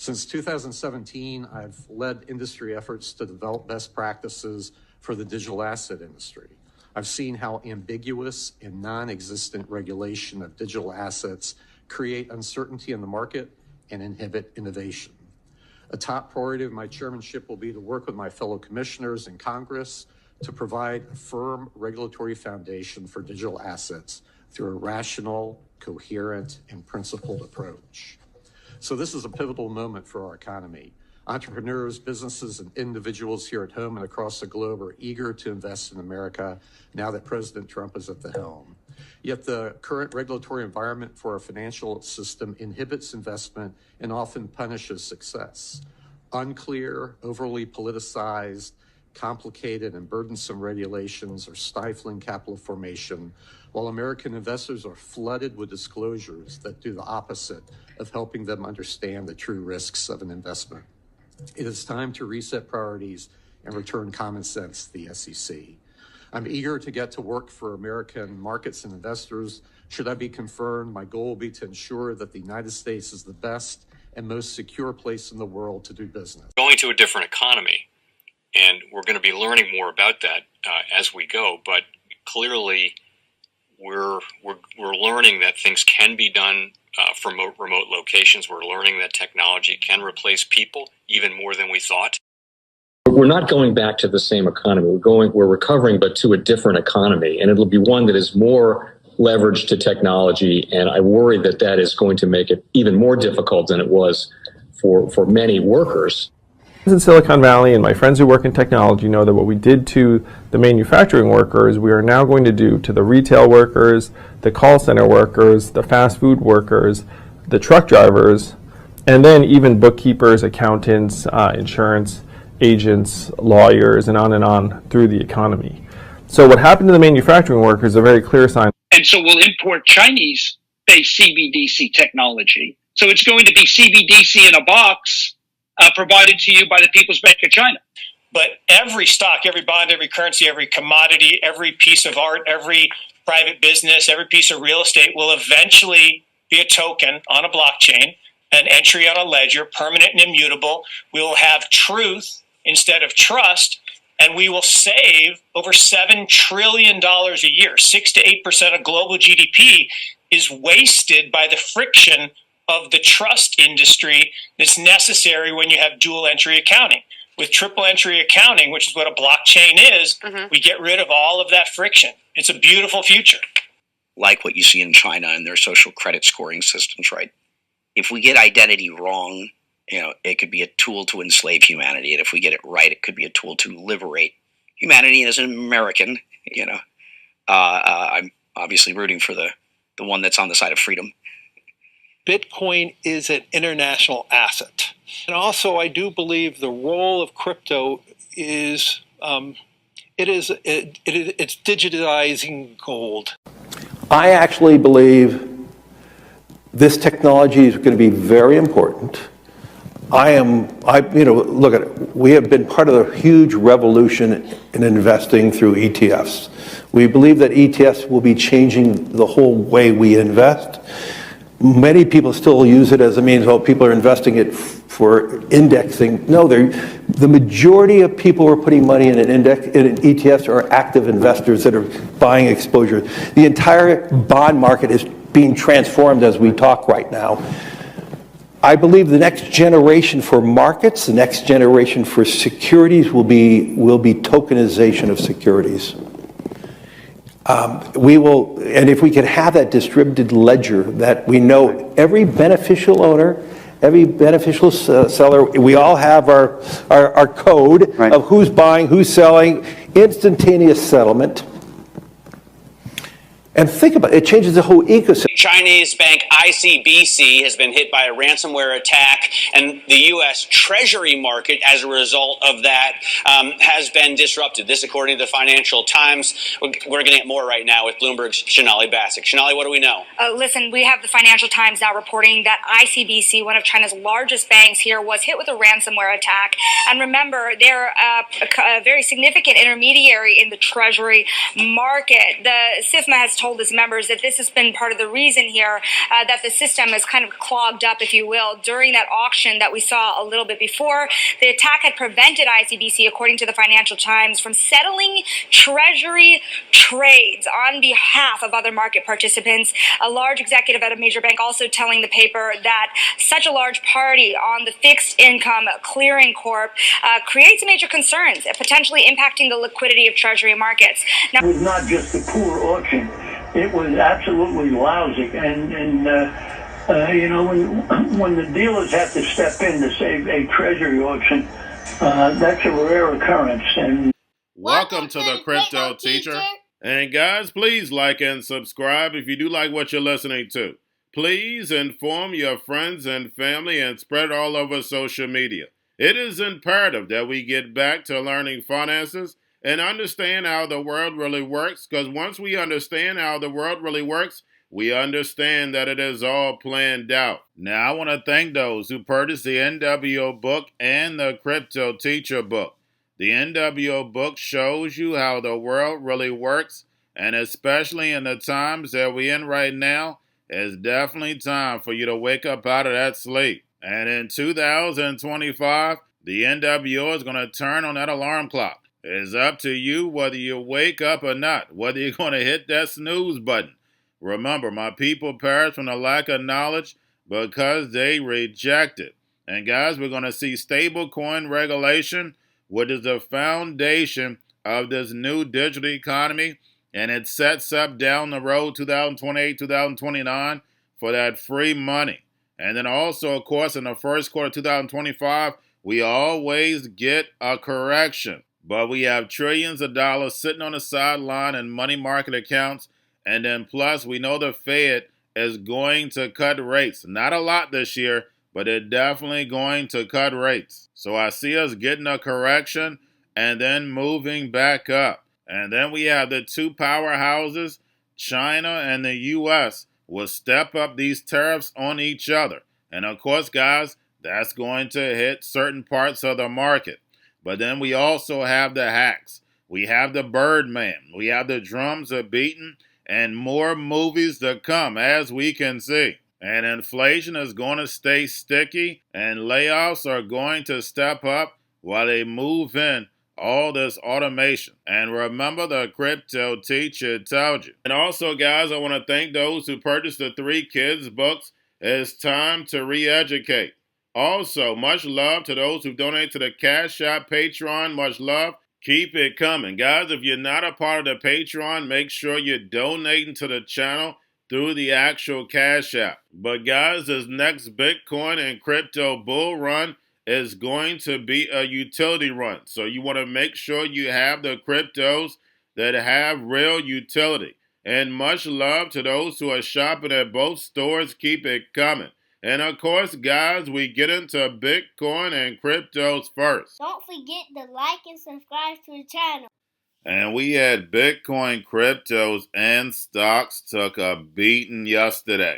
Since 2017, I've led industry efforts to develop best practices for the digital asset industry. I've seen how ambiguous and non-existent regulation of digital assets create uncertainty in the market and inhibit innovation. A top priority of my chairmanship will be to work with my fellow commissioners in Congress to provide a firm regulatory foundation for digital assets through a rational, coherent, and principled approach. So this is a pivotal moment for our economy. Entrepreneurs, businesses, and individuals here at home and across the globe are eager to invest in America now that President Trump is at the helm. Yet the current regulatory environment for our financial system inhibits investment and often punishes success. Unclear, overly politicized, complicated, and burdensome regulations are stifling capital formation, while American investors are flooded with disclosures that do the opposite of helping them understand the true risks of an investment. It is time to reset priorities and return common sense to the SEC. I'm eager to get to work for American markets and investors. Should I be confirmed, my goal will be to ensure that the United States is the best and most secure place in the world to do business. Going to a different economy, and we're going to be learning more about that as we go, but clearly we're learning that things can be done from remote locations. We're learning that technology can replace people even more than we thought. We're not going back to the same economy. We're recovering, but to a different economy, and it'll be one that is more leveraged to technology. And I worry that that is going to make it even more difficult than it was for many workers. In Silicon Valley, and my friends who work in technology know that what we did to the manufacturing workers, we are now going to do to the retail workers, the call center workers, the fast food workers, the truck drivers, and then even bookkeepers, accountants, insurance agents, lawyers, and on through the economy. So what happened to the manufacturing workers is a very clear sign. And so we'll import Chinese-based CBDC technology. So it's going to be CBDC in a box provided to you by the People's Bank of China. But every stock, every bond, every currency, every commodity, every piece of art, every private business, every piece of real estate will eventually be a token on a blockchain, an entry on a ledger, permanent and immutable. We will have truth instead of trust, and we will save over $7 trillion a year. 6 to 8% of global GDP is wasted by the friction of the trust industry that's necessary when you have dual entry accounting. With triple entry accounting, which is what a blockchain is, we get rid of all of that friction. It's a beautiful future. Like what you see in China and their social credit scoring systems, right? If we get identity wrong, it could be a tool to enslave humanity. And if we get it right, it could be a tool to liberate humanity. And as an American, I'm obviously rooting for the one that's on the side of freedom. Bitcoin is an international asset. And also, I do believe the role of crypto is, it's digitizing gold. I actually believe this technology is going to be very important. Look at it. We have been part of a huge revolution in investing through ETFs. We believe that ETFs will be changing the whole way we invest. Many people still use it as a means, people are investing it for indexing. No, the majority of people who are putting money in in ETFs are active investors that are buying exposure. The entire bond market is being transformed as we talk right now. I believe the next generation for markets, the next generation for securities will be tokenization of securities. And if we can have that distributed ledger that we know every beneficial owner, every beneficial seller, we all have our code of who's buying, who's selling, instantaneous settlement. And think about it, it changes the whole ecosystem. Chinese bank ICBC has been hit by a ransomware attack, and the U.S. Treasury market, as a result of that, has been disrupted. This, according to the Financial Times. We're getting it more right now with Bloomberg's Sonali Basak. Sonali, what do we know? Listen, we have the Financial Times now reporting that ICBC, one of China's largest banks here, was hit with a ransomware attack. And remember, they're a very significant intermediary in the Treasury market. The SIFMA has told told his members that this has been part of the reason here that the system is kind of clogged up, if you will, during that auction that we saw a little bit before. The attack had prevented ICBC, according to the Financial Times, from settling Treasury trades on behalf of other market participants. A large executive at a major bank also telling the paper that such a large party on the fixed income clearing corp creates major concerns, potentially impacting the liquidity of Treasury markets. Now, it was not just a poor auction. It was absolutely lousy. And you know, when the dealers have to step in to save a Treasury auction, that's a rare occurrence. And welcome to the Crypto Teacher. And guys, please like and subscribe if you do like what you're listening to. Please inform your friends and family and spread it all over social media. It is imperative that we get back to learning finances and understand how the world really works, because once we understand how the world really works, we understand that it is all planned out. Now, I want to thank those who purchased the NWO book and the Crypto Teacher book. The NWO book shows you how the world really works, and especially in the times that we're in right now, it's definitely time for you to wake up out of that sleep. And in 2025, the NWO is going to turn on that alarm clock. It's up to you whether you wake up or not, whether you're going to hit that snooze button. Remember, my people perish from the lack of knowledge because they reject it. And guys, we're going to see stablecoin regulation, which is the foundation of this new digital economy, and it sets up down the road 2028, 2029 for that free money. And then also, of course, in the first quarter of 2025, we always get a correction. But we have trillions of dollars sitting on the sideline in money market accounts. And then plus, we know the Fed is going to cut rates. Not a lot this year, but they're definitely going to cut rates. So I see us getting a correction and then moving back up. And then we have the two powerhouses, China and the U.S., will step up these tariffs on each other. And of course, guys, that's going to hit certain parts of the market. But then we also have the hacks. We have the Birdman. We have the drums are beaten, and more movies to come, as we can see. And inflation is going to stay sticky, and layoffs are going to step up while they move in all this automation. And remember, the Crypto Teacher told you. And also, guys, I want to thank those who purchased the 3 kids books. It's time to re-educate. Also, much love to those who donate to the Cash App, Patreon. Much love. Keep it coming. Guys, if you're not a part of the Patreon, make sure you're donating to the channel through the actual Cash App. But guys, this next Bitcoin and crypto bull run is going to be a utility run. So you want to make sure you have the cryptos that have real utility. And much love to those who are shopping at both stores. Keep it coming. And of course, guys, we get into Bitcoin and cryptos first. Don't forget to like and subscribe to the channel. And we had Bitcoin, cryptos, and stocks took a beating yesterday.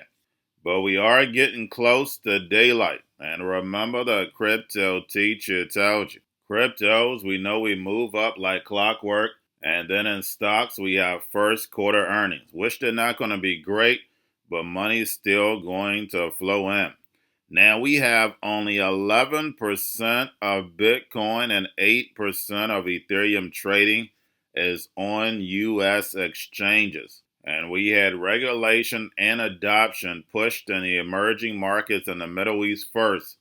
But we are getting close to daylight. And remember, the Crypto Teacher told you. Cryptos, we know we move up like clockwork. And then in stocks, we have first quarter earnings, which they're not going to be great, but money's still going to flow in. Now, we have only 11% of Bitcoin and 8% of Ethereum trading is on U.S. exchanges. And we had regulation and adoption pushed in the emerging markets in the Middle East first,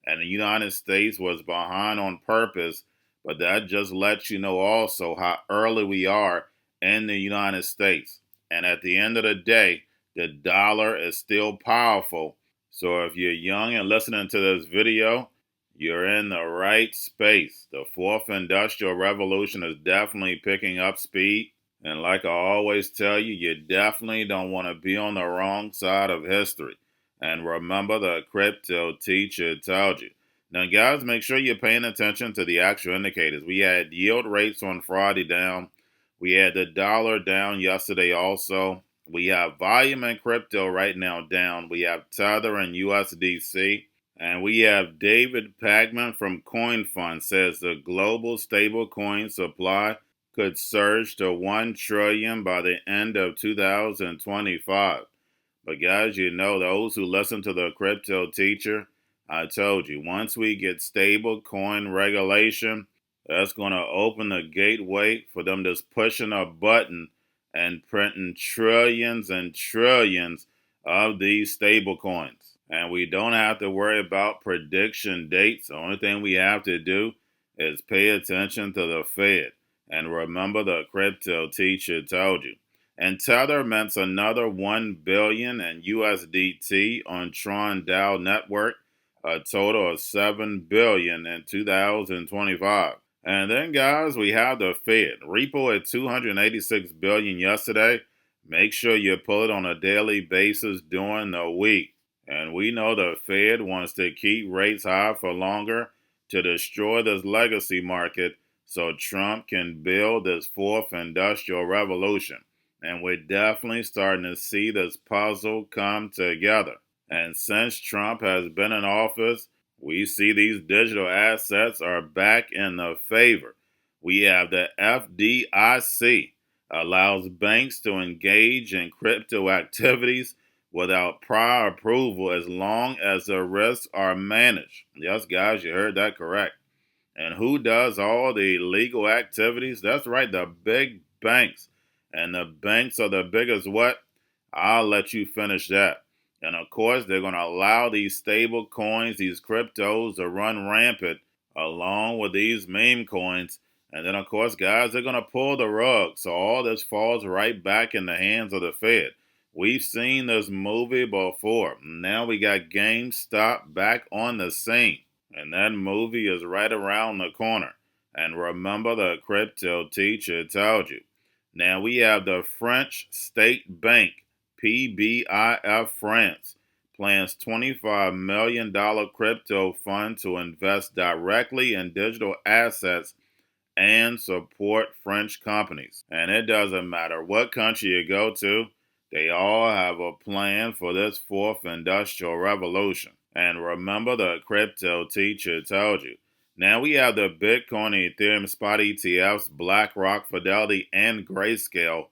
and the United States was behind on purpose, but that just lets you know also how early we are in the United States. And at the end of the day, the dollar is still powerful. So if you're young and listening to this video, you're in the right space. The fourth industrial revolution is definitely picking up speed. And like I always tell you, you definitely don't want to be on the wrong side of history. And remember, the Crypto Teacher told you. Now, guys, make sure you're paying attention to the actual indicators. We had yield rates on Friday down. We had the dollar down yesterday also. We have volume in crypto right now down. We have Tether and USDC. And we have David Pagman from CoinFund says the global stablecoin supply could surge to 1 trillion by the end of 2025. But guys, you know, those who listen to the Crypto Teacher, I told you, once we get stable coin regulation, that's going to open the gateway for them just pushing a button and printing trillions and trillions of these stable coins. And we don't have to worry about prediction dates. The only thing we have to do is pay attention to the Fed. And remember, the Crypto Teacher told you. And Tether mints another 1 billion in USDT on Tron DAO network, a total of 7 billion in 2025. And then, guys, we have the Fed. Repo at 286 billion yesterday. Make sure you pull it on a daily basis during the week. And we know the Fed wants to keep rates high for longer to destroy this legacy market so Trump can build this fourth industrial revolution. And we're definitely starting to see this puzzle come together. And since Trump has been in office, we see these digital assets are back in the favor. We have the Fdic, allows banks to engage in crypto activities without prior approval as long as the risks are managed. Yes, guys, you heard that correct. And who does all the illegal activities? That's right, the big banks. And the banks are the biggest what? I'll let you finish that. And of course, they're going to allow these stable coins, these cryptos, to run rampant along with these meme coins. And then, of course, guys, they're going to pull the rug. So all this falls right back in the hands of the Fed. We've seen this movie before. Now we got GameStop back on the scene. And that movie is right around the corner. And remember, the Crypto Teacher told you. Now we have the French State Bank, PBIF France, plans $25 million crypto fund to invest directly in digital assets and support French companies. And it doesn't matter what country you go to, they all have a plan for this fourth industrial revolution. And remember, the Crypto Teacher told you. Now we have the Bitcoin and Ethereum spot ETFs, BlackRock, Fidelity, and Grayscale.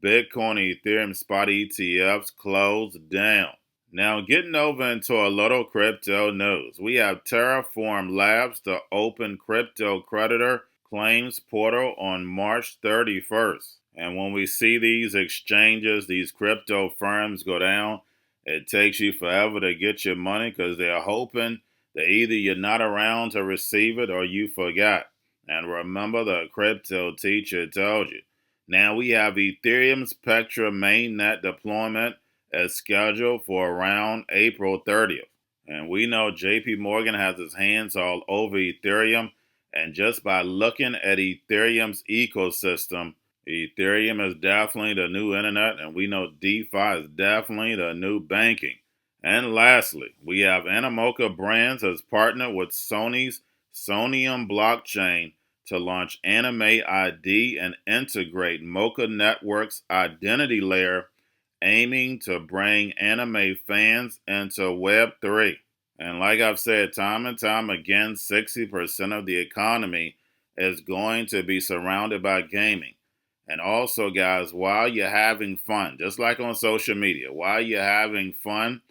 Bitcoin and Ethereum spot ETFs closed down. Now getting over into a little crypto news. We have Terraform Labs, the open crypto creditor claims portal on March 31st. And when we see these exchanges, these crypto firms go down, it takes you forever to get your money because they're hoping that either you're not around to receive it or you forgot. And remember, the Crypto Teacher told you. Now we have Ethereum's Petra mainnet deployment as scheduled for around April 30th. And we know JP Morgan has his hands all over Ethereum. And just by looking at Ethereum's ecosystem, Ethereum is definitely the new internet. And we know DeFi is definitely the new banking. And lastly, we have Animoca Brands has partnered with Sony's Sonium blockchain to launch Anime ID and integrate Mocha Network's identity layer, aiming to bring anime fans into Web3. And like I've said time and time again, 60% of the economy is going to be surrounded by gaming. And also, guys, while you're having fun, just like on social media, while you're having fun,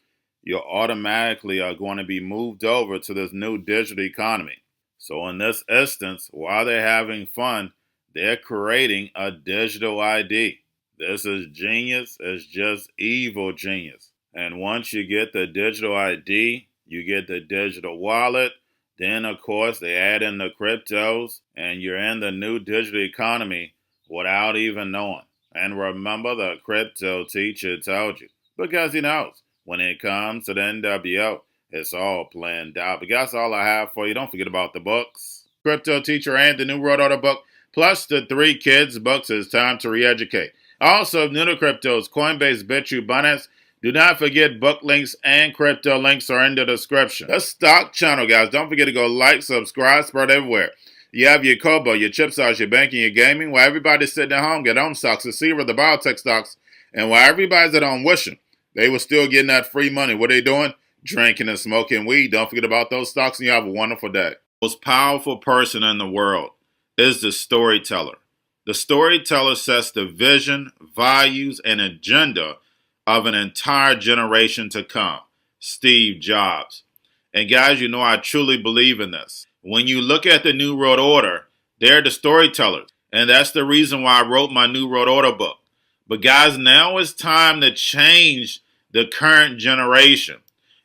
you automatically are going to be moved over to this new digital economy. So in this instance, while they're having fun, they're creating a digital ID. This is genius. It's just evil genius. And once you get the digital ID, you get the digital wallet. Then, of course, they add in the cryptos, and you're in the new digital economy without even knowing. And remember, the Crypto Teacher told you, because he knows. When it comes to the NWO, it's all planned out. But that's all I have for you. Don't forget about the books. Crypto Teacher and the new World Order book, plus the 3 kids books. It's time to re-educate. Also, new to cryptos, Coinbase, Bitrue, Binance. Do not forget book links and crypto links are in the description. The stock channel, guys. Don't forget to go like, subscribe, spread everywhere. You have your Kobo, your chip stocks, your banking, your gaming. While everybody's sitting at home, get home stocks, the Seaver, the biotech stocks. And while everybody's at home wishing they were still getting that free money, what are they doing? Drinking and smoking weed. Don't forget about those stocks, and you have a wonderful day. The most powerful person in the world is the storyteller. The storyteller sets the vision, values, and agenda of an entire generation to come. Steve Jobs. And guys, you know I truly believe in this. When you look at the New World Order, they're the storytellers. And that's the reason why I wrote my New World Order book. But guys, now it's time to change the current generation.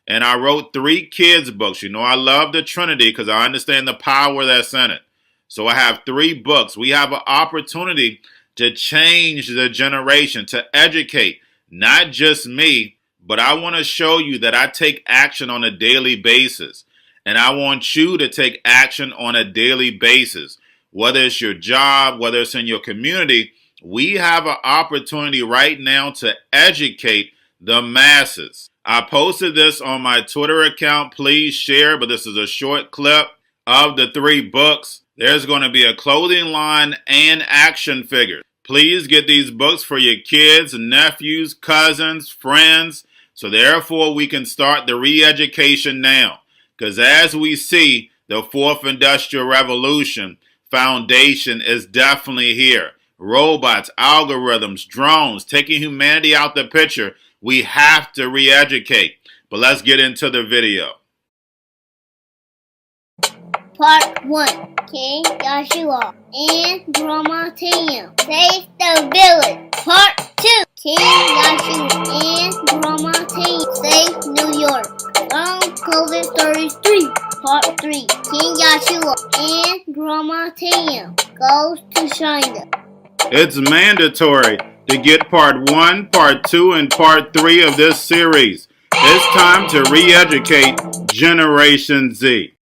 And I wrote 3 kids books. You know I love the Trinity because I understand the power that's in it. So I have 3 books. We have an opportunity to change the generation, to educate, not just me, but I want to show you that I take action on a daily basis. And I want you to take action on a daily basis. Whether it's your job, whether it's in your community, we have an opportunity right now to educate the masses. I posted this on my Twitter account. Please share, but this is a short clip of the 3 books. There's going to be a clothing line and action figures. Please get these books for your kids, nephews, cousins, friends, so therefore we can start the re-education now. Because as we see, the 4th Industrial Revolution foundation is definitely here. Robots, algorithms, drones, taking humanity out the picture. We have to re-educate. But let's get into the video. Part 1. King Joshua and Grandma Tam save the village. Part 2. King Joshua and Grandma Tam save New York from COVID Stories 3. Part 3. King Joshua and Grandma Tam goes to China. It's mandatory to get part 1, part 2, and part 3 of this series. It's time to re-educate Generation Z.